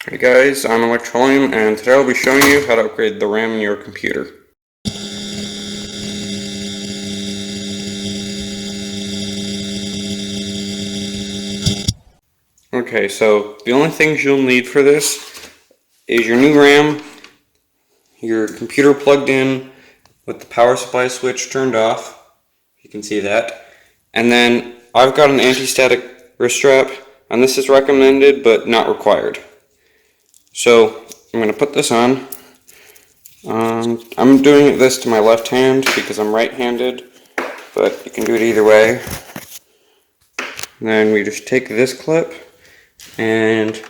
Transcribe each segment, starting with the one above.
Hey guys, I'm Electronium, and today I'll be showing you how to upgrade the RAM in your computer. Okay, so the only things you'll need for this is your new RAM, your computer plugged in with the power supply switch turned off, you can see that, and then I've got an anti-static wrist strap, and this is recommended but not required. So I'm going to put this on. I'm doing this to my left hand because I'm right-handed, but you can do it either way. And then we just take this clip and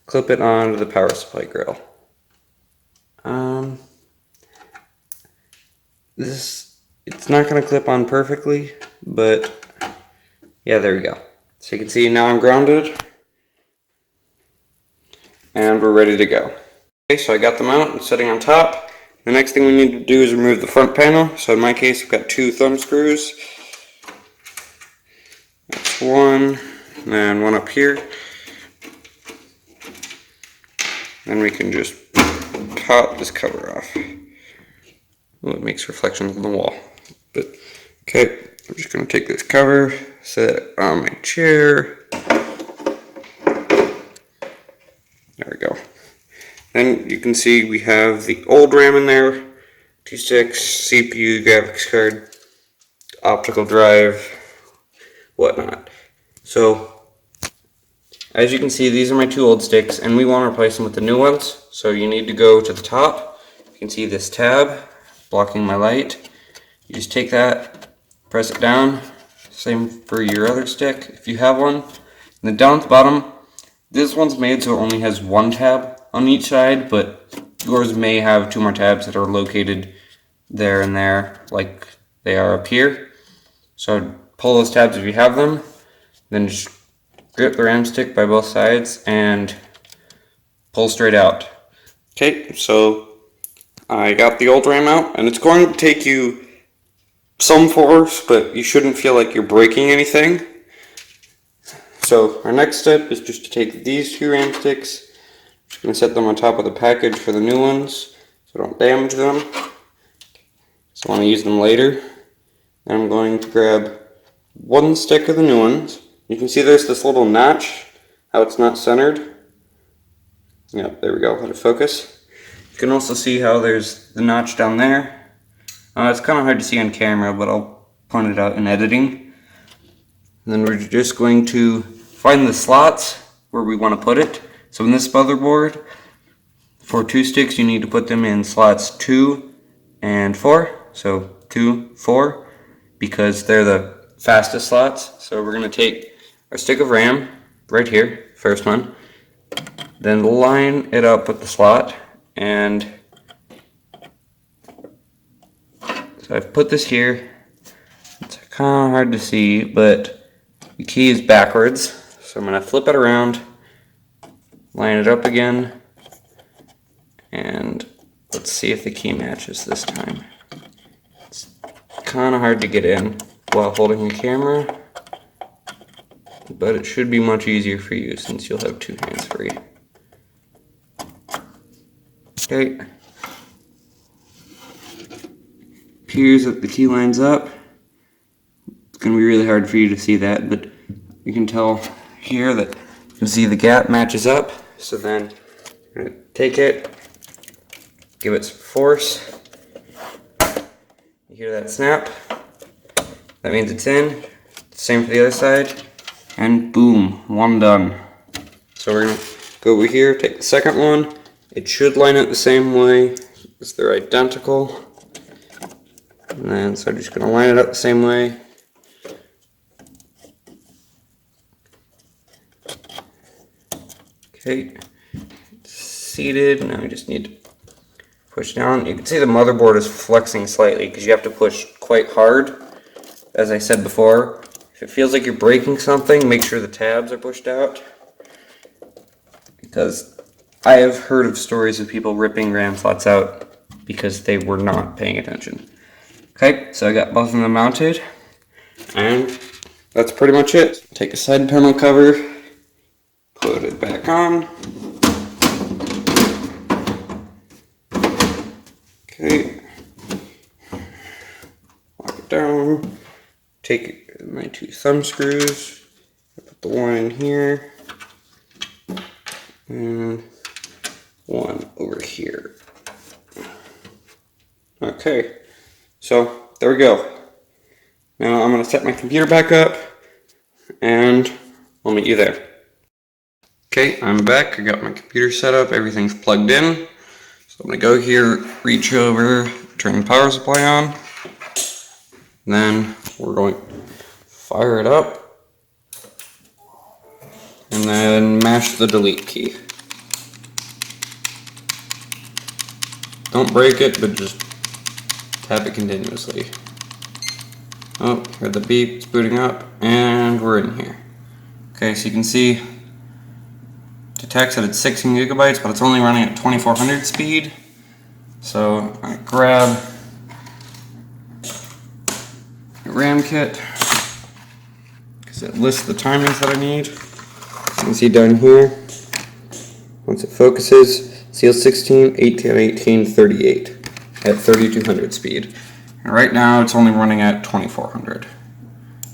clip it onto the power supply grill. It's not going to clip on perfectly, but yeah, there we go. So you can see now I'm grounded, and we're ready to go. Okay, so I got the mount sitting on top. The next thing we need to do is remove the front panel. So in my case, I've got 2 thumb screws. That's one, and one up here. Then we can just pop this cover off. Well, it makes reflections on the wall. But okay, I'm just going to take this cover, set it on my chair. There we go. Then you can see we have the old RAM in there, 2 sticks, CPU, graphics card, optical drive, whatnot. So, as you can see, these are my 2 old sticks, and we want to replace them with the new ones. So you need to go to the top. You can see this tab blocking my light. You just take that, press it down. Same for your other stick, if you have one. And then down at the bottom, this one's made so it only has 1 tab on each side, but yours may have 2 more tabs that are located there and there, like they are up here. So pull those tabs if you have them, then just grip the RAM stick by both sides and pull straight out. Okay, so I got the old RAM out, and it's going to take you some force, but you shouldn't feel like you're breaking anything. So our next step is just to take these 2 RAM sticks. I'm just going to set them on top of the package for the new ones so I don't damage them. So I want to use them later. And I'm going to grab 1 stick of the new ones. You can see there's this little notch, how it's not centered. Yep, there we go, let it focus. You can also see how there's the notch down there. It's kind of hard to see on camera, but I'll point it out in editing. And then we're just going to find the slots where we want to put it. So in this motherboard, for 2 sticks, you need to put them in slots 2 and 4. So 2, 4, because they're the fastest slots. So we're going to take our stick of RAM right here, first one, then line it up with the slot, and so I've put this here. It's kind of hard to see, but the key is backwards. So I'm going to flip it around, line it up again, and let's see if the key matches this time. It's kind of hard to get in while holding the camera, but it should be much easier for you since you'll have 2 hands free. Okay. Appears that the key lines up. It's going to be really hard for you to see that, but you can tell here that you can see the gap matches up. So then I'm going to take it, give it some force. You hear that snap? That means it's in. Same for the other side. And boom, 1 done. So we're going to go over here, take the second one. It should line up the same way because they're identical. And then, so I'm just going to line it up the same way. Okay, it's seated. Now we just need to push down. You can see the motherboard is flexing slightly because you have to push quite hard. As I said before, if it feels like you're breaking something, make sure the tabs are pushed out. Because I have heard of stories of people ripping RAM slots out because they were not paying attention. Okay, so I got both of them mounted, and that's pretty much it. Take a side panel cover, put it back on, Okay. Lock it down. Take my 2 thumb screws. Put the one in here. And one over here. Okay. So, there we go. Now I'm going to set my computer back up, and I'll meet you there. Okay, I'm back. I got my computer set up. Everything's plugged in. So I'm going to go here, reach over, turn the power supply on. And then we're going to fire it up. And then mash the delete key. Don't break it, but just tap it continuously. Oh, heard the beep, it's booting up, and we're in here. Okay, so you can see detects that it's 16 gigabytes, but it's only running at 2400 speed. So I'm going to grab the RAM kit, because it lists the timings that I need. You can see down here, once it focuses, CL16, 18, 38 at 3200 speed. And right now it's only running at 2400.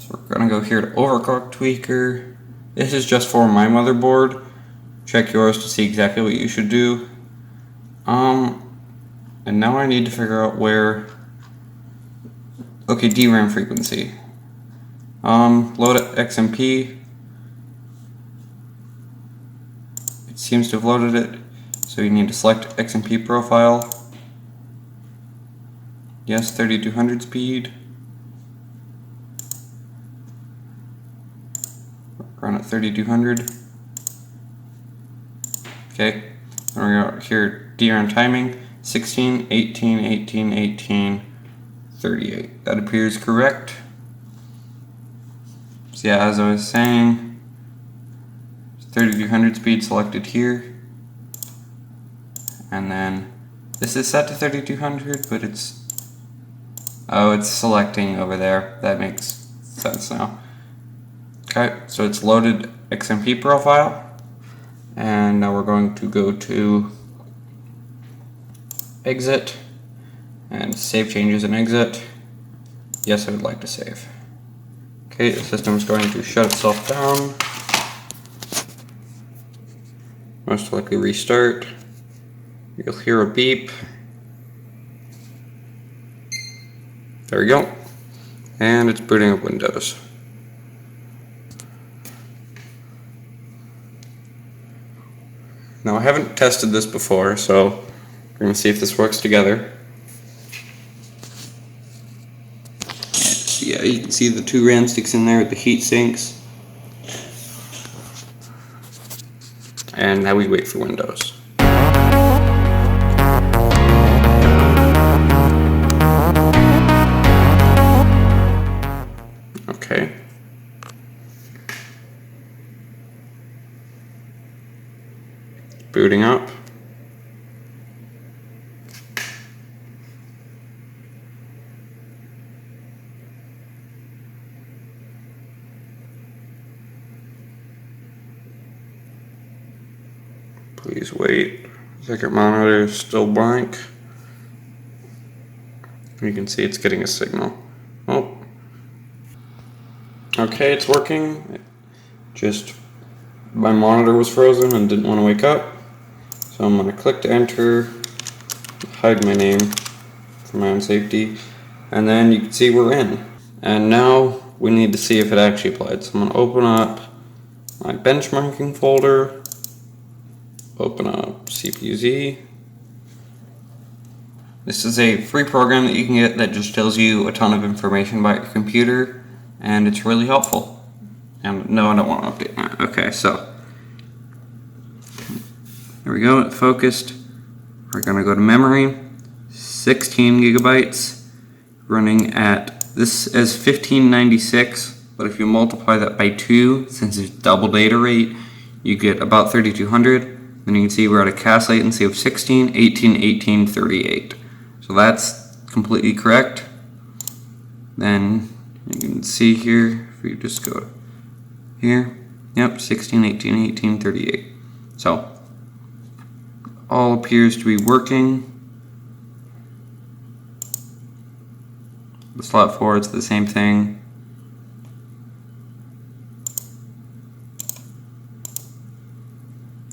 So we're going to go here to overclock tweaker. This is just for my motherboard. Check yours to see exactly what you should do. And now I need to figure out where. Okay, DRAM frequency. Load XMP. It seems to have loaded it. So you need to select XMP profile. Yes, 3200 speed. Run at 3200. Okay, then we're going to here DRAM timing 16, 18, 18, 18, 38. That appears correct. So yeah, as I was saying, 3200 speed selected here. And then this is set to 3200, but it's selecting over there. That makes sense now. Okay, so it's loaded XMP profile. And now we're going to go to exit and save changes and exit. Yes, I would like to save. Okay, the system is going to shut itself down. Most likely restart. You'll hear a beep. There we go. And it's booting up Windows. Now I haven't tested this before, so we're going to see if this works together. Yeah, you can see the 2 RAM sticks in there with the heat sinks. And now we wait for Windows. Okay. Booting up. Please wait. Second monitor is still blank. You can see it's getting a signal. Oh. Okay, it's working. Just my monitor was frozen and didn't want to wake up. So I'm going to click to enter, hide my name for my own safety, and then you can see we're in. And now we need to see if it actually applied. So I'm going to open up my benchmarking folder, open up CPU-Z. This is a free program that you can get that just tells you a ton of information about your computer, and it's really helpful. And no, I don't want to update that. Okay, so there we go, it focused. We're going to go to memory, 16 gigabytes, running at, this as 1596, but if you multiply that by 2, since it's double data rate, you get about 3200. And you can see we're at a cache latency of 16, 18, 18, 38. So that's completely correct. Then you can see here, if you just go here, yep, 16, 18, 18, 38. So all appears to be working. The slot 4, it's the same thing.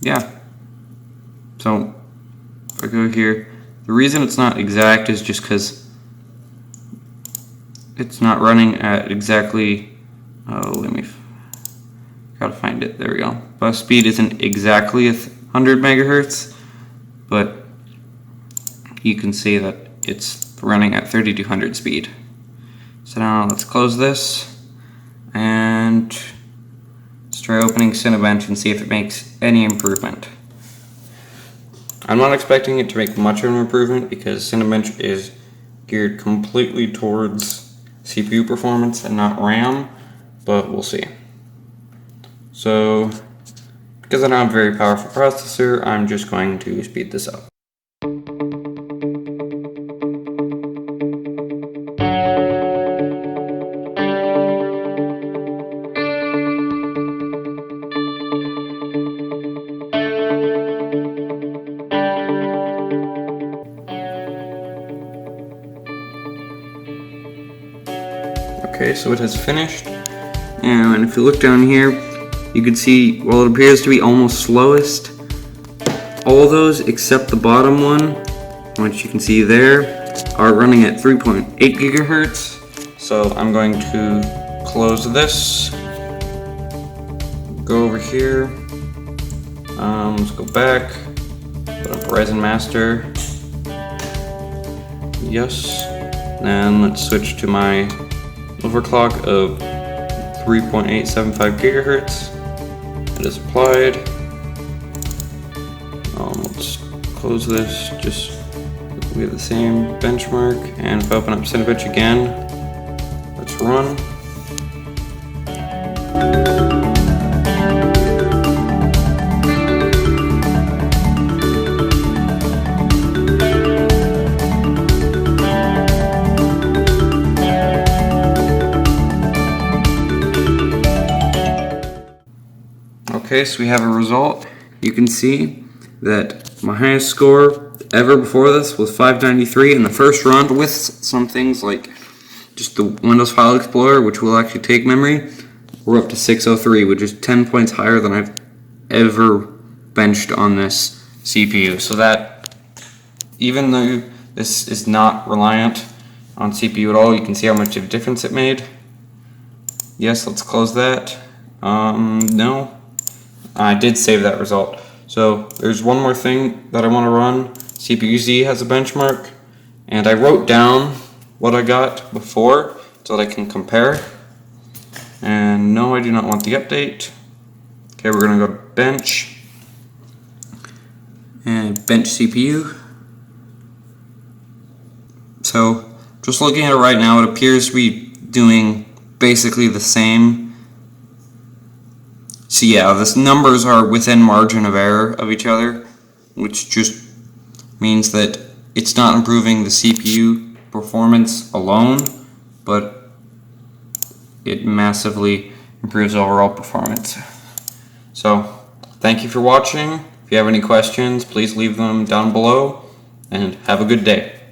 Yeah. So if I go here, the reason it's not exact is just because it's not running at exactly, gotta find it, there we go. Bus speed isn't exactly 100 megahertz, but you can see that it's running at 3200 speed. So now let's close this and let's try opening Cinebench and see if it makes any improvement. I'm not expecting it to make much of an improvement because Cinebench is geared completely towards CPU performance and not RAM, but we'll see. So, because I don't have a very powerful processor, I'm just going to speed this up. Okay, so it has finished, and if you look down here, you can see, while it appears to be almost slowest, all those except the bottom one, which you can see there, are running at 3.8 gigahertz. So I'm going to close this, go over here, let's go back, put up Horizon Master, yes, and let's switch to my overclock of 3.875 gigahertz. It is applied. Let's close this, just we have the same benchmark, and if I open up Cinebench again, let's run. Okay, so we have a result. You can see that my highest score ever before this was 593 in the first run, with some things like just the Windows File Explorer, which will actually take memory. We're up to 603, which is 10 points higher than I've ever benched on this CPU. So that, even though this is not reliant on CPU at all, you can see how much of a difference it made. Yes, let's close that. No. I did save that result. So there's one more thing that I want to run. CPU-Z has a benchmark, and I wrote down what I got before so that I can compare. And no, I do not want the update. Okay, we're going to go to bench and bench CPU. So just looking at it right now, it appears to be doing basically the same. So yeah, the numbers are within margin of error of each other, which just means that it's not improving the CPU performance alone, but it massively improves overall performance. So, thank you for watching. If you have any questions, please leave them down below, and have a good day.